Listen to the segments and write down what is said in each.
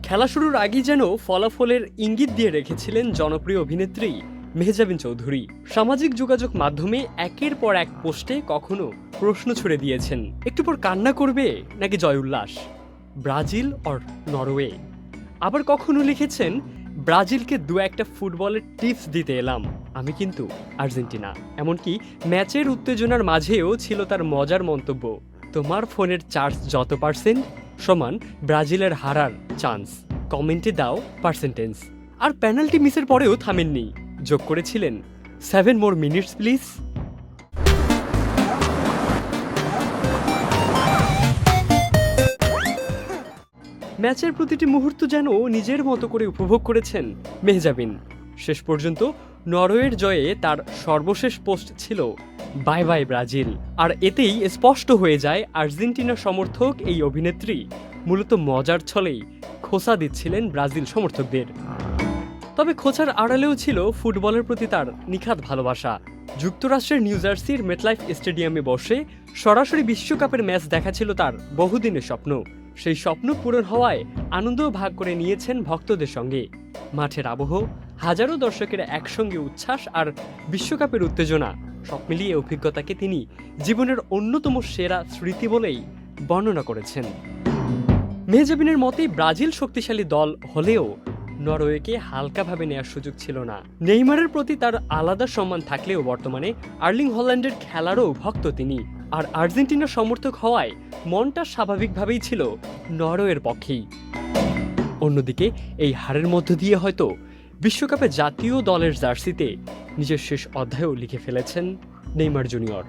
খেলা শুরুর আগেই যেন ফলাফলের ইঙ্গিত দিয়ে রেখেছিলেন জনপ্রিয় অভিনেত্রী মেহজাবিন চৌধুরী। সামাজিক যোগাযোগ মাধ্যমে একের পর এক পোস্টে কখনো প্রশ্ন ছুড়ে দিয়েছেন, একটু পর কান্না করবে নাকি জয় উল্লাস, ব্রাজিল অর নরওয়ে। আবার কখনো লিখেছেন, ব্রাজিলকে দু একটা ফুটবলের টিপস দিতে এলাম, আমি কিন্তু আর্জেন্টিনা। এমনকি ম্যাচের উত্তেজনার মাঝেও ছিল তার মজার মন্তব্য, তোমার ফোনের চার্জ যত পার্সেন্ট সমান ব্রাজিলের হারার চান্স, কমেন্টে দাও পার্সেন্টেজ। আর পেনাল্টি মিসের পরেও থামেননি, যোগ করেছিলেন 7 more minutes প্লিজ। ম্যাচের প্রতিটি মুহূর্ত যেন নিজের মতো করে উপভোগ করেছেন মেহজাবিন। শেষ পর্যন্ত নরওয়ের জয়ে তার সর্বশেষ পোস্ট ছিল বাই বাই ব্রাজিল। আর এতেই স্পষ্ট হয়ে যায় আর্জেন্টিনা সমর্থক এই অভিনেত্রী মূলত মজার ছলেই খোঁচা দিচ্ছিলেন ব্রাজিল সমর্থকদের। তবে খোঁচার আড়ালেও ছিল ফুটবলের প্রতি তার নিখাত ভালোবাসা। যুক্তরাষ্ট্রের নিউ জার্সির মেটলাইফ স্টেডিয়ামে বসে সরাসরি বিশ্বকাপের ম্যাচ দেখা ছিল তার বহুদিনের স্বপ্ন। সেই স্বপ্ন পূরণ হওয়ায় আনন্দও ভাগ করে নিয়েছেন ভক্তদের সঙ্গে। মাঠের আবহ, হাজারো দর্শকের একসঙ্গে উচ্ছ্বাস আর বিশ্বকাপের উত্তেজনা সব মিলিয়ে অভিজ্ঞতাকে তিনি জীবনের অন্যতম সেরা স্মৃতি বলেই বর্ণনা করেছেন। মেহজাবিনের মতে ব্রাজিল শক্তিশালী দল হলেও নরওয়েকে হালকাভাবে নেওয়ার সুযোগ ছিল না। নেইমারের প্রতি তার আলাদা সম্মান থাকলেও বর্তমানে আর্লিং হল্যান্ডের খেলারও ভক্ত তিনি। আর আর্জেন্টিনার সমর্থক হওয়ায় মনটা স্বাভাবিকভাবেই ছিল নরওয়ের পক্ষেই। অন্যদিকে এই হারের মধ্য দিয়ে হয়তো বিশ্বকাপে জাতীয় দলের জার্সিতে নিজের শেষ অধ্যায়ও লিখে ফেলেছেন নেইমার জুনিয়র।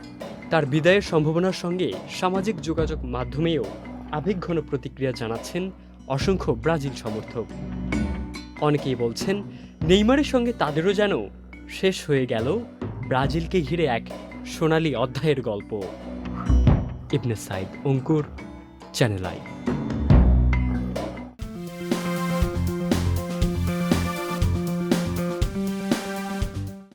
তার বিদায়ের সম্ভাবনার সঙ্গে সামাজিক যোগাযোগ মাধ্যমেও আবেগঘন প্রতিক্রিয়া জানাচ্ছেন অসংখ্য ব্রাজিল সমর্থক। অনেকেই বলছেন, নেইমারের সঙ্গে তাদেরও যেন শেষ হয়ে গেল ব্রাজিলকে ঘিরে এক সোনালী অধ্যায়ের গল্প। ইবনে সাইদ, অঙ্কুর, চ্যানেল আই।